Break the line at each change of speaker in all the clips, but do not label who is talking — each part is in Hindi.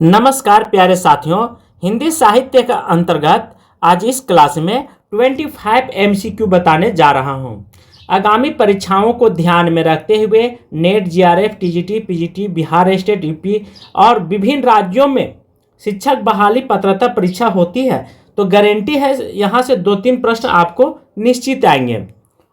नमस्कार प्यारे साथियों। हिंदी साहित्य का अंतर्गत आज इस क्लास में 25 एमसीक्यू बताने जा रहा हूं। आगामी परीक्षाओं को ध्यान में रखते हुए net, GRF, TGT, PGT, Bihar state, UP और विभिन्न राज्यों में शिक्षक बहाली पात्रता परीक्षा होती है, तो गारंटी है यहाँ से 2-3 प्रश्न आपको निश्चित आएंगे।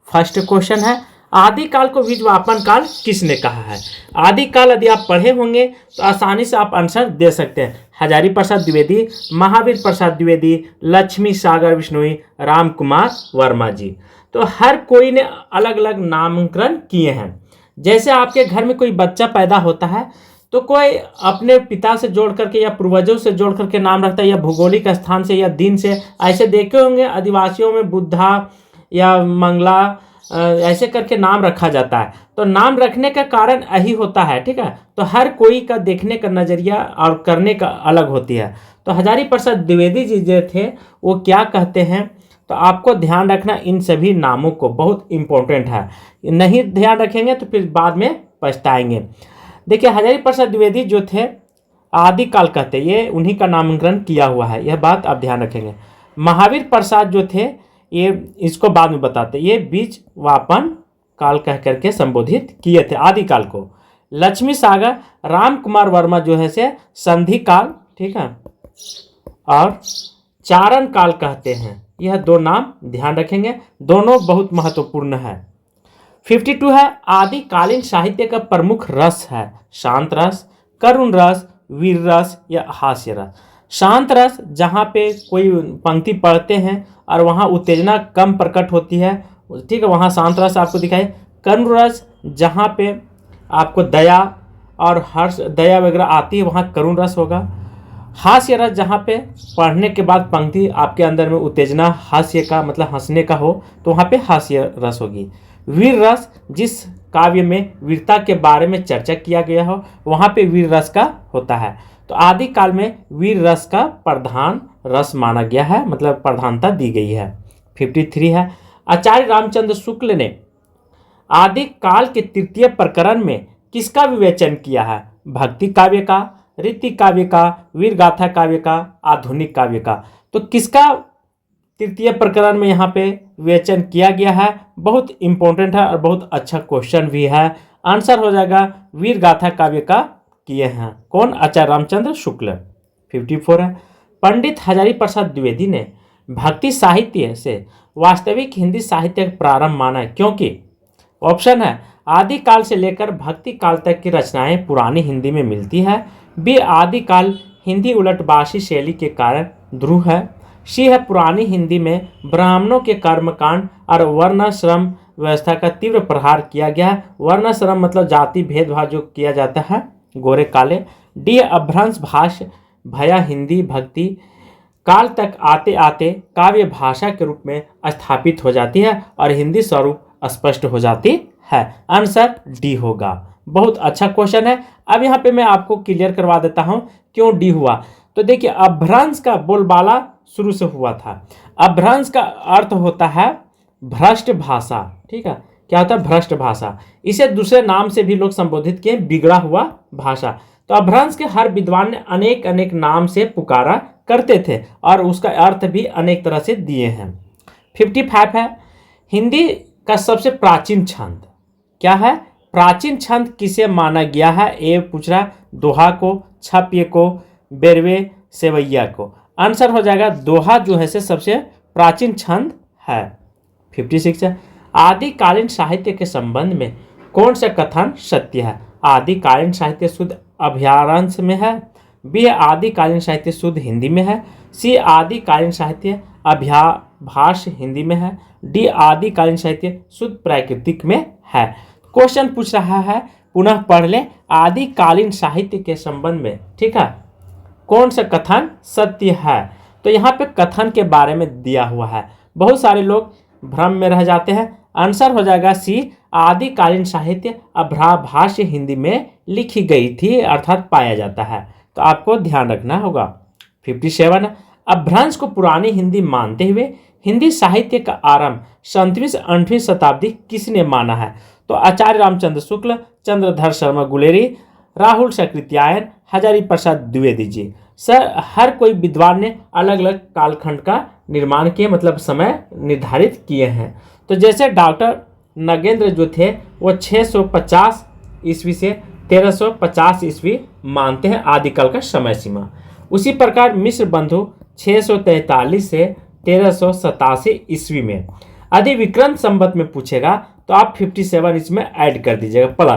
फर्स्ट क्वेश्चन है, आदिकाल को विज्ञापन काल किसने कहा है? आदिकाल यदि आप पढ़े होंगे तो आसानी से आप आंसर दे सकते हैं। हजारी प्रसाद द्विवेदी, महावीर प्रसाद द्विवेदी, लक्ष्मी सागर बिश्नोई, राम कुमार वर्मा जी। तो हर कोई ने अलग अलग नामकरण किए हैं। जैसे आपके घर में कोई बच्चा पैदा होता है तो कोई अपने पिता से जोड़ करके या पूर्वजों से जोड़ करके नाम रखता है, या भौगोलिक स्थान से या दिन से। ऐसे देखे होंगे आदिवासियों में बुद्धा या मंगला ऐसे करके नाम रखा जाता है। तो नाम रखने का कारण यही होता है, ठीक है। तो हर कोई का देखने का नज़रिया और करने का अलग होती है। तो हजारी प्रसाद द्विवेदी जी जो थे वो क्या कहते हैं, तो आपको ध्यान रखना इन सभी नामों को, बहुत इम्पोर्टेंट है। नहीं ध्यान रखेंगे तो फिर बाद में पछताएंगे। देखिए, हजारी प्रसाद द्विवेदी जो थे आदिकाल कहते, ये उन्हीं का नामकरण किया हुआ है, यह बात आप ध्यान रखेंगे। महावीर प्रसाद जो थे ये इसको बाद में बताते, ये बीज वापन काल कह करके संबोधित किए थे आदिकाल को। लक्ष्मी सागर, राम कुमार वर्मा जो है से संधि काल, ठीक है, और चारण काल कहते हैं। यह दो नाम ध्यान रखेंगे, दोनों बहुत महत्वपूर्ण है। 52 है, आदिकालीन साहित्य का प्रमुख रस है शांत रस, करुण रस, वीर रस या हास्य रस। शांत रस जहाँ पे कोई पंक्ति पढ़ते हैं और वहाँ उत्तेजना कम प्रकट होती है, ठीक है, वहाँ शांत रस आपको दिखाई। करुण रस जहाँ पे आपको दया और हर्ष, दया वगैरह आती है, वहाँ करुण रस होगा। हास्य रस जहाँ पे पढ़ने के बाद पंक्ति आपके अंदर में उत्तेजना, हास्य का मतलब हंसने का हो, तो वहाँ पे हास्य रस होगी। वीर रस जिस काव्य में वीरता के बारे में चर्चा किया गया हो, वहाँ पे वीर रस का होता है। तो आदिकाल में वीर रस का प्रधान रस माना गया है, मतलब प्रधानता दी गई है। 53 है, आचार्य रामचंद्र शुक्ल ने आदिकाल के तृतीय प्रकरण में किसका विवेचन किया है? भक्ति काव्य का, रीति काव्य का, वीर गाथा काव्य का, आधुनिक काव्य का। तो किसका तृतीय प्रकरण में यहाँ पे विवेचन किया गया है? बहुत इंपॉर्टेंट है और बहुत अच्छा क्वेश्चन भी है। आंसर हो जाएगा वीर गाथा काव्य का किए हैं। कौन? आचार्य रामचंद्र शुक्ल। 54 है, पंडित हजारी प्रसाद द्विवेदी ने भक्ति साहित्य से वास्तविक हिंदी साहित्य का प्रारंभ माना है, क्योंकि ऑप्शन है आदिकाल से लेकर भक्ति काल तक की रचनाएं पुरानी हिंदी में मिलती है, बी आदिकाल हिंदी उलटभाषी शैली के कारण ध्रुव है, सी है पुरानी हिंदी में ब्राह्मणों के कर्मकांड और वर्णाश्रम व्यवस्था का तीव्र प्रहार किया गया है। वर्णाश्रम मतलब जाति भेदभाव जो किया जाता है, गोरे काले। डी अभ्रंश भाष्य भया हिंदी भक्ति काल तक आते आते काव्य भाषा के रूप में स्थापित हो जाती है और हिंदी स्वरूप स्पष्ट हो जाती है। आंसर डी होगा। बहुत अच्छा क्वेश्चन है। अब यहाँ पे मैं आपको क्लियर करवा देता हूँ क्यों डी हुआ। तो देखिए, अभ्रंश का बोलबाला शुरू से हुआ था। अभ्रंश का अर्थ होता है भ्रष्ट भाषा, ठीक है। क्या होता है? भ्रष्ट भाषा। इसे दूसरे नाम से भी लोग संबोधित किए, बिगड़ा हुआ भाषा। तो अभ्रंश के हर विद्वान ने अनेक अनेक नाम से पुकारा करते थे और उसका अर्थ भी अनेक तरह से दिए हैं। 55 है, हिंदी का सबसे प्राचीन छंद क्या है? प्राचीन छंद किसे माना गया है? ए पूछ रहा, दोहा को, छप्य को, बेरवे, सेवैया को। आंसर हो जाएगा दोहा जो है से सबसे प्राचीन छंद है। 56 है, आदिकालीन साहित्य के संबंध में कौन सा कथन सत्य है? आदिकालीन साहित्य शुद्ध अभ्यारंश में है, बी आदिकालीन साहित्य शुद्ध हिंदी में है, सी आदिकालीन साहित्य अभ्याभाष हिंदी में है, डी आदिकालीन साहित्य शुद्ध प्राकृतिक में है। क्वेश्चन पूछ रहा है, पुनः पढ़ ले, आदिकालीन साहित्य के संबंध में, ठीक है, कौन सा कथन सत्य है? तो यहाँ पे कथन के बारे में दिया हुआ है। बहुत सारे लोग भ्रम में रह जाते हैं। आंसर हो जाएगा सी, आदिकालीन साहित्य अभ्राभाष्य हिंदी में लिखी गई थी, अर्थात पाया जाता है। तो आपको ध्यान रखना होगा। 57, अभ्रंश को पुरानी हिंदी मानते हुए हिंदी साहित्य का आरंभ 7वीं से 8वीं शताब्दी किसने माना है? तो आचार्य रामचंद्र शुक्ल, चंद्रधर शर्मा गुलेरी, राहुल सकृत्यायन, हजारी प्रसाद द्विवेदी जी। सर, हर कोई विद्वान ने अलग अलग कालखंड का निर्माण किए, मतलब समय निर्धारित किए हैं। तो जैसे डॉक्टर नगेंद्र जो थे वो 650 ईस्वी से 1350 ईस्वी मानते हैं आदिकाल का समय सीमा। उसी प्रकार मिश्र बंधु 643 से 1387 ईस्वी में। यदि विक्रम संवत में पूछेगा तो आप 57 इसमें ऐड कर दीजिएगा।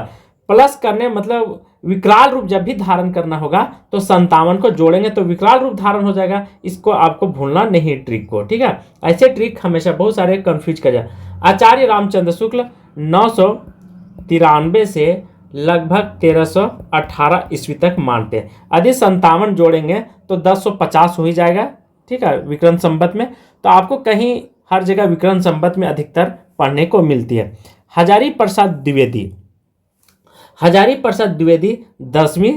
प्लस करने मतलब विकराल रूप जब भी धारण करना होगा तो 57 को जोड़ेंगे तो विकराल रूप धारण हो जाएगा। इसको आपको भूलना नहीं ट्रिक को, ठीक है। ऐसे ट्रिक हमेशा बहुत सारे कंफ्यूज कर जाए। आचार्य रामचंद्र शुक्ल 993 से लगभग 1318 ईस्वी तक मानते हैं। यदि 57 जोड़ेंगे तो 1050 हो ही जाएगा, ठीक है, विक्रम संवत में। तो आपको कहीं हर जगह विक्रम संवत में अधिकतर पढ़ने को मिलती है। हजारी प्रसाद द्विवेदी 10वीं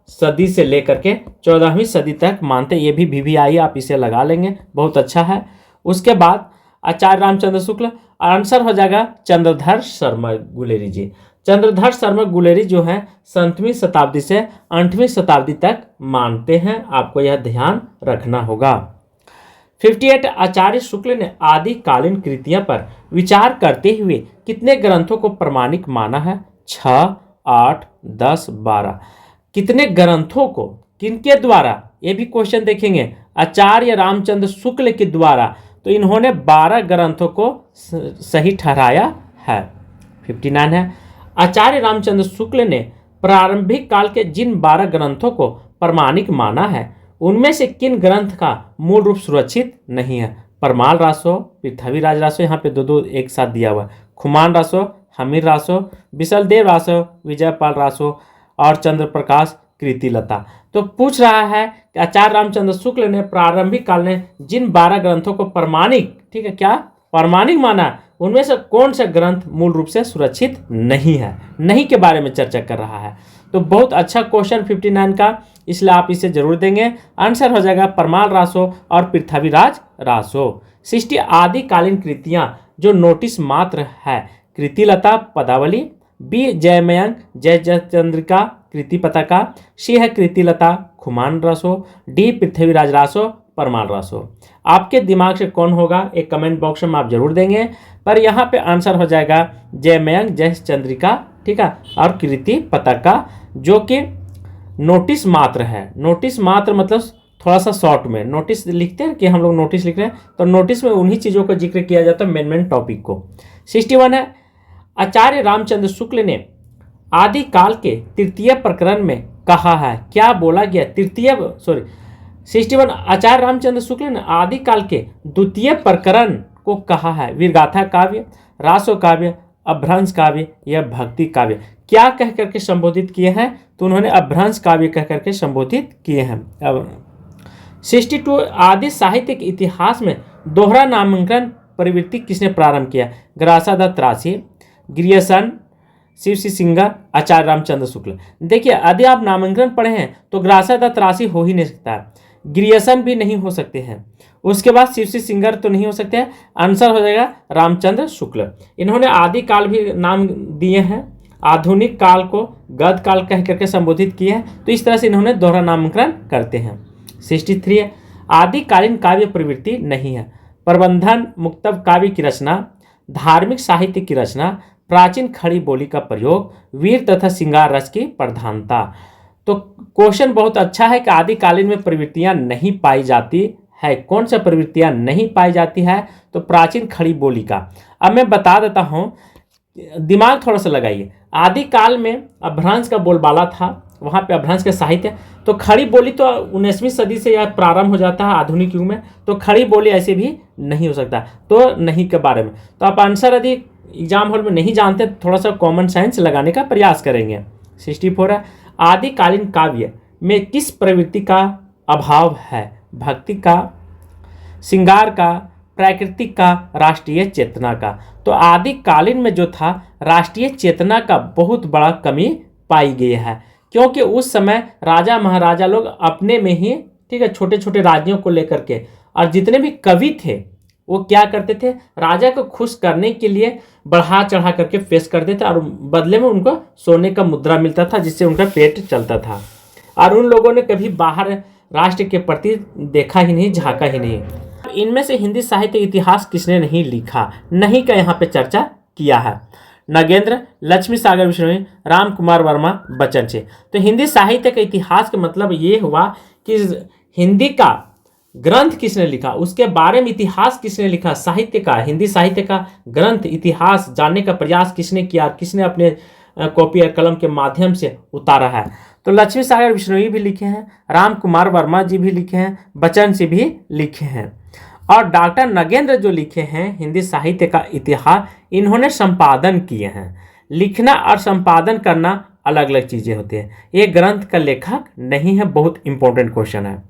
सदी से लेकर के 14वीं सदी तक मानते, ये भी VVI आप इसे लगा लेंगे, बहुत अच्छा है। उसके बाद आचार्य रामचंद्र शुक्ल, आंसर हो जाएगा चंद्रधर शर्मा गुलेरी जी। चंद्रधर शर्मा गुलेरी जो है 7वीं शताब्दी से 8वीं शताब्दी तक मानते हैं, आपको यह ध्यान रखना होगा। 58 आचार्य शुक्ल ने आदिकालीन कृतियों पर विचार करते हुए कितने ग्रंथों को प्रमाणिक माना है? 6, 8, 10, 12। कितने ग्रंथों को किनके द्वारा, ये भी क्वेश्चन देखेंगे। आचार्य रामचंद्र शुक्ल के द्वारा, तो इन्होंने 12 ग्रंथों को सही ठहराया है। 59 है आचार्य रामचंद्र शुक्ल ने प्रारंभिक काल के जिन 12 ग्रंथों को प्रमाणिक माना है उनमें से किन ग्रंथ का मूल रूप सुरक्षित नहीं है? परमाल रासो, पृथ्वीराज रासो, यहाँ पे दो एक साथ दिया हुआ है। खुमान रासो, हमीर रासो, विशलदेव रासो, विजयपाल रासो और चंद्र प्रकाश कृतिलता। तो पूछ रहा है कि आचार्य रामचंद्र शुक्ल ने प्रारंभिक काल में जिन 12 ग्रंथों को प्रमाणिक, ठीक है, क्या प्रमाणिक माना, उनमें से कौन सा ग्रंथ मूल रूप से सुरक्षित नहीं है? नहीं के बारे में चर्चा कर रहा है। तो बहुत अच्छा क्वेश्चन 59 का, इसलिए आप इसे जरूर देंगे। आंसर हो जाएगा परमाल रासो और पृथ्वीराज रासो। 60 आदिकालीन कृतियां जो नोटिस मात्र है। कृतिलता पदावली, बी जयमयंक जयचंद्रिका कृति पताका, सी है कृतिलता खुमान रासो, डी पृथ्वीराज रासो परमाल रासो। आपके दिमाग से कौन होगा एक कमेंट बॉक्स में आप जरूर देंगे, पर यहाँ पे आंसर हो जाएगा जयमयंक जयचंद्रिका, ठीक है, और कृति पताका, जो कि नोटिस मात्र है। नोटिस मात्र मतलब थोड़ा सा शॉर्ट में नोटिस लिखते हैं कि हम लोग नोटिस लिख रहे हैं, तो नोटिस में उन्हीं चीज़ों का जिक्र किया जाता है, मेन टॉपिक को। 61 है आचार्य रामचंद्र शुक्ल ने आदिकाल के तृतीय प्रकरण में कहा है, क्या बोला गया? 61 आचार्य रामचंद्र शुक्ल ने आदिकाल के द्वितीय प्रकरण को कहा है वीरगाथा काव्य, रासो काव्य, अभ्रंश काव्य या भक्ति काव्य। क्या कह करके संबोधित किए हैं? तो उन्होंने अभ्रंश काव्य कह करके संबोधित किए हैं। 62 आदि साहित्य के इतिहास में दोहरा नामांकन प्रवृत्ति किसने प्रारंभ किया? ग्रासा दत्त राशि, ग्रियर्सन, शिव सिंगर, आचार्य रामचंद्र शुक्ल। देखिए यदि आप नामांकन पढ़े हैं तो ग्रासा दत्त राशि हो ही नहीं सकता, ग्रियर्सन भी नहीं हो सकते हैं, उसके बाद शिव सिंगर तो नहीं हो सकते हैं। आंसर हो जाएगा रामचंद्र शुक्ल। इन्होंने आदि काल भी नाम दिए हैं, आधुनिक काल को गद काल कह करके संबोधित किए हैं, तो इस तरह से इन्होंने दोहरा नामकरण करते हैं। 63 आदिकालीन काव्य प्रवृत्ति नहीं है। प्रबंधन, मुक्तब काव्य की रचना, धार्मिक साहित्य की रचना, प्राचीन खड़ी बोली का प्रयोग, वीर तथा श्रृंगार रस की प्रधानता। तो क्वेश्चन बहुत अच्छा है कि आदिकालीन में प्रवृत्तियां नहीं पाई जाती है। कौन सा प्रवृत्तियां नहीं पाई जाती है? तो प्राचीन खड़ी बोली का। अब मैं बता देता हूं, दिमाग थोड़ा सा लगाइए। आदिकाल में अभ्रंश का बोलबाला था, वहाँ पे अभ्रंश का साहित्य, तो खड़ी बोली तो 19वीं सदी से यह प्रारंभ हो जाता है आधुनिक युग में, तो खड़ी बोली ऐसे भी नहीं हो सकता। तो नहीं के बारे में तो आप आंसर यदि एग्जाम हॉल में नहीं जानते थोड़ा सा कॉमन सेंस लगाने का प्रयास करेंगे। 64 है आदिकालीन काव्य में किस प्रवृत्ति का अभाव है? भक्ति का, श्रृंगार का, प्राकृतिक का, राष्ट्रीय चेतना का। तो आदिकालीन में जो था राष्ट्रीय चेतना का बहुत बड़ा कमी पाई गई है, क्योंकि उस समय राजा महाराजा लोग अपने में ही, ठीक है, छोटे छोटे राज्यों को लेकर के, और जितने भी कवि थे वो क्या करते थे, राजा को खुश करने के लिए बढ़ा चढ़ा करके पेश करते थे, और बदले में उनको सोने का मुद्रा मिलता था जिससे उनका पेट चलता था। और उन लोगों ने कभी बाहर राष्ट्र के प्रति देखा ही नहीं, झांका ही नहीं। इनमें से हिंदी साहित्य इतिहास किसने नहीं लिखा, नहीं का यहाँ पे चर्चा किया है। नगेंद्र, लक्ष्मी सागर बिश्नोई, राम कुमार वर्मा, बच्चन से। तो हिंदी साहित्य के इतिहास का मतलब ये हुआ कि हिंदी का ग्रंथ किसने लिखा, उसके बारे में इतिहास किसने लिखा, साहित्य का, हिंदी साहित्य का ग्रंथ इतिहास जानने का प्रयास किसने किया, किसने अपने कॉपी और कलम के माध्यम से उतारा है। तो लक्ष्मी सागर बिश्नोई भी लिखे हैं, राम कुमार वर्मा जी भी लिखे हैं, बच्चन से भी लिखे हैं। और डॉक्टर नगेंद्र जो लिखे हैं हिंदी साहित्य का इतिहास, इन्होंने संपादन किए हैं। लिखना और संपादन करना अलग अलग चीज़ें होती हैं। ये ग्रंथ का लेखक नहीं है, बहुत इंपॉर्टेंट क्वेश्चन है।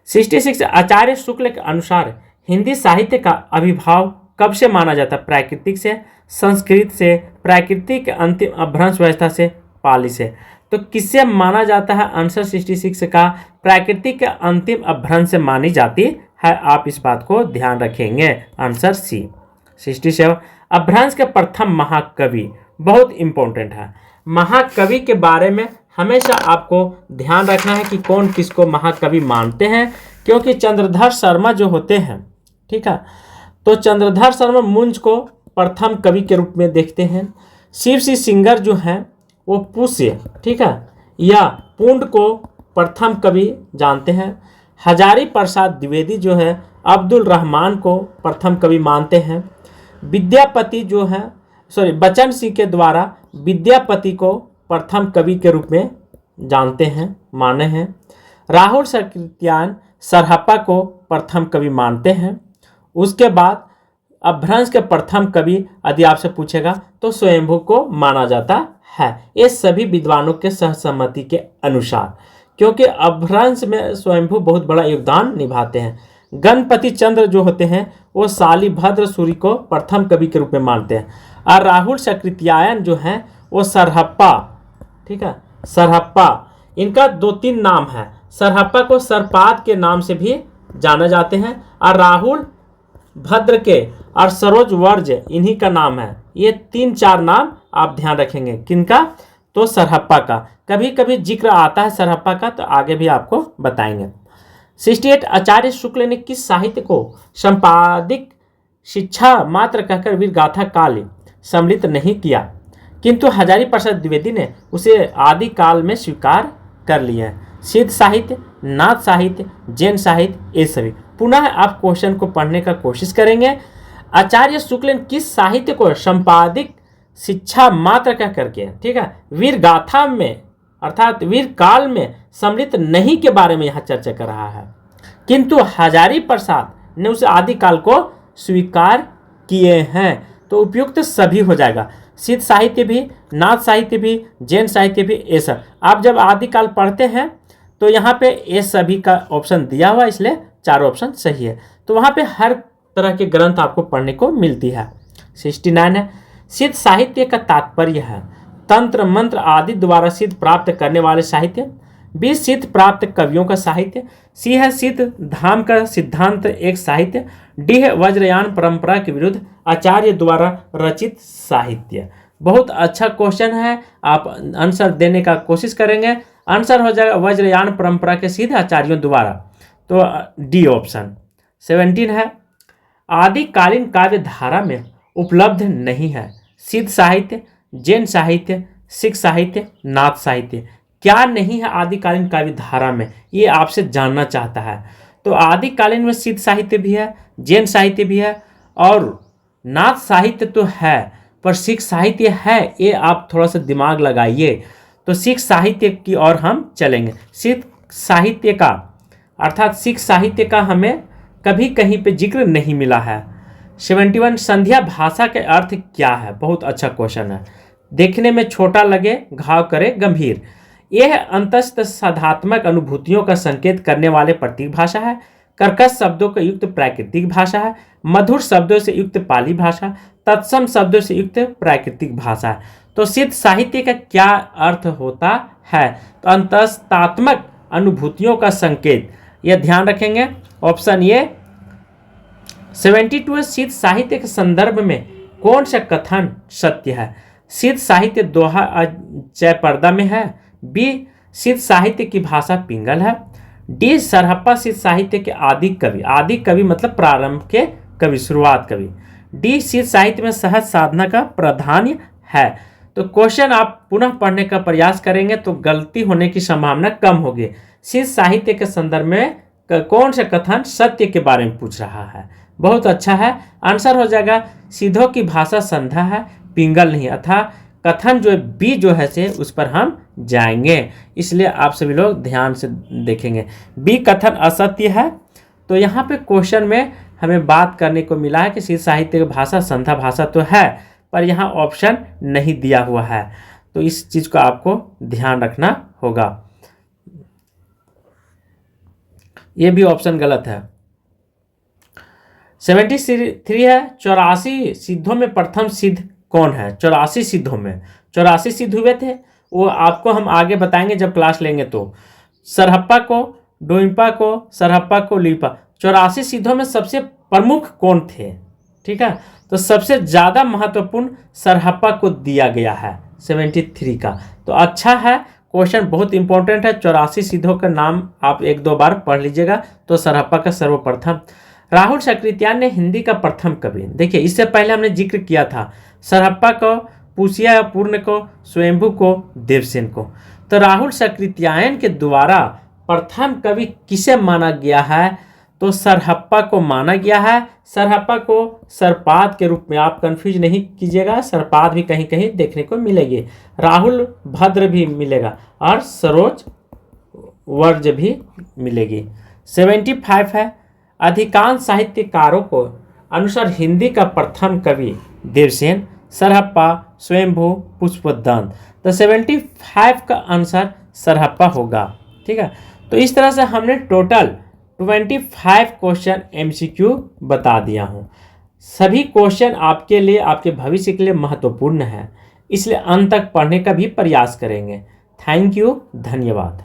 66 आचार्य शुक्ल के अनुसार हिंदी साहित्य का आविर्भाव कब से माना जाता है? प्राकृतिक से, संस्कृत से, प्राकृतिक अंतिम अपभ्रंश व्यवस्था से, पाली से। तो किससे माना जाता है? आंसर 66 का प्राकृतिक के अंतिम अपभ्रंश से मानी जाती है। आप इस बात को ध्यान रखेंगे, आंसर सी। 67 अपभ्रंश के प्रथम महाकवि, बहुत इंपॉर्टेंट है। महाकवि के बारे में हमेशा आपको ध्यान रखना है कि कौन किसको महाकवि मानते हैं, क्योंकि चंद्रधर शर्मा जो होते हैं, ठीक है, तो चंद्रधर शर्मा मुंज को प्रथम कवि के रूप में देखते हैं। शिव सिंह सिंगर जो हैं वो पुष्य, ठीक है, या पुंड को प्रथम कवि जानते हैं। हजारी प्रसाद द्विवेदी जो है अब्दुल रहमान को प्रथम कवि मानते हैं। विद्यापति जो है, बच्चन सिंह के द्वारा विद्यापति को प्रथम कवि के रूप में जानते हैं, माने हैं। राहुल सकृत्यायन सरहप्पा को प्रथम कवि मानते हैं। उसके बाद अपभ्रंश के प्रथम कवि यदि आपसे पूछेगा तो स्वयंभू को माना जाता है। ये सभी विद्वानों के सहसम्मति के अनुसार, क्योंकि अपभ्रंश में स्वयंभू बहुत बड़ा योगदान निभाते हैं। गणपति चंद्र जो होते हैं वो शालिभद्र सूरी को प्रथम कवि के रूप में मानते हैं। और राहुल सकृत्यायन जो हैं वो सरहप्पा, ठीक है, सरहप्पा, इनका 2-3 नाम है। सरहप्पा को सरपाद के नाम से भी जाना जाते हैं, और राहुल भद्र के और सरोज वर्ज इन्हीं का नाम है। ये 3-4 नाम आप ध्यान रखेंगे। किनका? तो सरहप्पा का। कभी कभी जिक्र आता है सरहप्पा का, तो आगे भी आपको बताएंगे। 68 आचार्य शुक्ल ने किस साहित्य को संपादिक शिक्षा मात्र कहकर वीर गाथा काल सम्मिलित नहीं किया, किंतु हजारी प्रसाद द्विवेदी ने उसे आदि काल में स्वीकार कर लिया है? सिद्ध साहित्य, नाथ साहित्य, जैन साहित्य, ये सभी। पुनः आप क्वेश्चन को पढ़ने का कोशिश करेंगे। आचार्य शुक्ल ने किस साहित्य को संपादिक शिक्षा मात्र कह करके, ठीक है, वीर गाथा में अर्थात वीर काल में सम्मिलित नहीं के बारे में यहाँ चर्चा कर रहा है, किंतु हजारी प्रसाद ने उसे आदि काल को स्वीकार किए हैं। तो उपयुक्त सभी हो जाएगा, सिद्ध साहित्य भी, नाथ साहित्य भी, जैन साहित्य भी, ये सब। आप जब आदिकाल पढ़ते हैं तो यहाँ पे ये सभी का ऑप्शन दिया हुआ, इसलिए चारों ऑप्शन सही है। तो वहाँ पे हर तरह के ग्रंथ आपको पढ़ने को मिलती है। 69 है सिद्ध साहित्य का तात्पर्य है तंत्र मंत्र आदि द्वारा सिद्ध प्राप्त करने वाले साहित्य। बी सिद्ध प्राप्त कवियों का साहित्य। सी है सिद्ध धाम का सिद्धांत एक साहित्य। डी है वज्रयान परंपरा के विरुद्ध आचार्य द्वारा रचित साहित्य। बहुत अच्छा क्वेश्चन है, आप आंसर देने का कोशिश करेंगे। आंसर हो जाएगा वज्रयान परंपरा के सिद्ध आचार्यों द्वारा, तो डी ऑप्शन। 17 है आदिकालीन काव्य धारा में उपलब्ध नहीं है सिद्ध साहित्य, जैन साहित्य, सिख साहित्य, नाथ साहित्य। क्या नहीं है आदिकालीन काव्य धारा में, ये आपसे जानना चाहता है। तो आदिकालीन में सिद्ध साहित्य भी है, जैन साहित्य भी है और नाथ साहित्य तो है, पर सिख साहित्य है, ये आप थोड़ा सा दिमाग लगाइए। तो सिख साहित्य की ओर हम चलेंगे। सिख साहित्य का अर्थात सिख साहित्य का हमें कभी कहीं पे जिक्र नहीं मिला है। 71 संध्या भाषा के अर्थ क्या है? बहुत अच्छा क्वेश्चन है। देखने में छोटा लगे घाव करे गंभीर। यह अंतस्थ साधात्मक अनुभूतियों का संकेत करने वाले प्रतीक भाषा है। कर्कश शब्दों का युक्त प्राकृतिक भाषा है। मधुर शब्दों से युक्त पाली भाषा, तत्सम शब्दों से युक्त प्राकृतिक भाषा है। तो सिद्ध साहित्य का क्या अर्थ होता है? तो अंतस्तात्मक अनुभूतियों का संकेत, यह ध्यान रखेंगे। Option A. 72 सिद्ध साहित्य के संदर्भ में कौन सा कथन सत्य है? सिद्ध साहित्य दोहा जय पर्दा में है। बी सिद्ध साहित्य की भाषा पिंगल है। डी, सरहप्पा सिद्ध साहित्य के आदि कवि, आदि कवि मतलब प्रारंभ के कवि, शुरुआत कवि। डी, सिद्ध साहित्य में सहज साधना का प्राधान्य है। तो क्वेश्चन आप पुनः पढ़ने का प्रयास करेंगे तो गलती होने की संभावना कम होगी। सिद्ध साहित्य के संदर्भ में कौन सा कथन सत्य के बारे में पूछ रहा है? बहुत अच्छा है, आंसर हो जाएगा सिद्धों की भाषा संध्या है, पिंगल नहीं। अर्थात कथन जो बी जो है से उस पर हम जाएंगे, इसलिए आप सभी लोग ध्यान से देखेंगे। बी कथन असत्य है। तो यहाँ पे क्वेश्चन में हमें बात करने को मिला है कि सिद्ध साहित्य की भाषा संध्या भाषा तो है, पर यहाँ ऑप्शन नहीं दिया हुआ है, तो इस चीज को आपको ध्यान रखना होगा। ये भी ऑप्शन गलत है। 73 है, 84 सिद्धों में प्रथम सिद्ध कौन है? 84 सिद्धों में 84 सिद्ध हुए थे, वो आपको हम आगे बताएंगे जब क्लास लेंगे। तो सरहप्पा को, डोइम्पा को, सरहप्पा को, लिपा, 84 सिद्धों में सबसे प्रमुख कौन थे? ठीक है, तो सबसे ज़्यादा महत्वपूर्ण सरहप्पा को दिया गया है 73 का। तो अच्छा है, क्वेश्चन बहुत इंपॉर्टेंट है। 84 सिद्धों का नाम आप एक दो बार पढ़ लीजिएगा। तो सरहप्पा का सर्वप्रथम। राहुल सकृत्यायन ने हिंदी का प्रथम कवि, देखिए इससे पहले हमने जिक्र किया था सरहप्पा को, पूसिया या पूर्ण को, स्वयंभू को, देवसेन को। तो राहुल सकृत्यायन के द्वारा प्रथम कवि किसे माना गया है? तो सरहप्पा को माना गया है। सरहप्पा को सरपाद के रूप में आप कंफ्यूज नहीं कीजिएगा, सरपाद भी कहीं कहीं देखने को मिलेगी, राहुल भद्र भी मिलेगा और सरोज वर्ज भी मिलेगी। 75 है, अधिकांश साहित्यकारों को अनुसार हिंदी का प्रथम कवि देवसेन, सरहप्पा, स्वयंभू, पुष्पोद्यान। तो 75 का आंसर सरहप्पा होगा। ठीक है, तो इस तरह से हमने टोटल 25 क्वेश्चन MCQ बता दिया हूँ। सभी क्वेश्चन आपके लिए, आपके भविष्य के लिए महत्वपूर्ण है, इसलिए अंत तक पढ़ने का भी प्रयास करेंगे। थैंक यू, धन्यवाद।